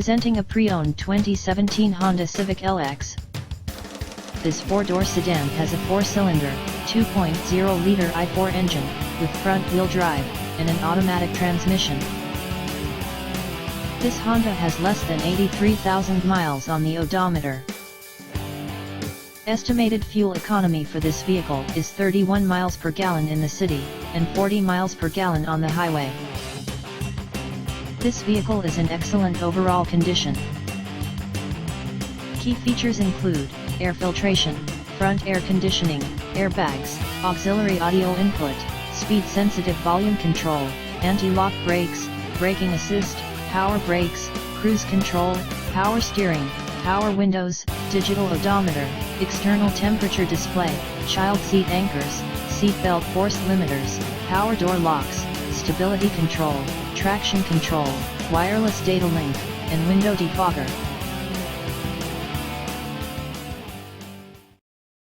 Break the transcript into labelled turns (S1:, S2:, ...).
S1: Presenting a pre-owned 2017 Honda Civic LX. This four-door sedan has a four-cylinder, 2.0-liter i4 engine, with front-wheel drive, and an automatic transmission. This Honda has less than 83,000 miles on the odometer. Estimated fuel economy for this vehicle is 31 miles per gallon in the city, and 40 miles per gallon on the highway. This vehicle is in excellent overall condition. Key features include air filtration, front air conditioning, airbags, auxiliary audio input, speed-sensitive volume control, anti-lock brakes, braking assist, power brakes, cruise control, power steering, power windows, digital odometer, external temperature display, child seat anchors, seat belt force limiters, power door locks, stability control, traction control, wireless data link, and window defogger.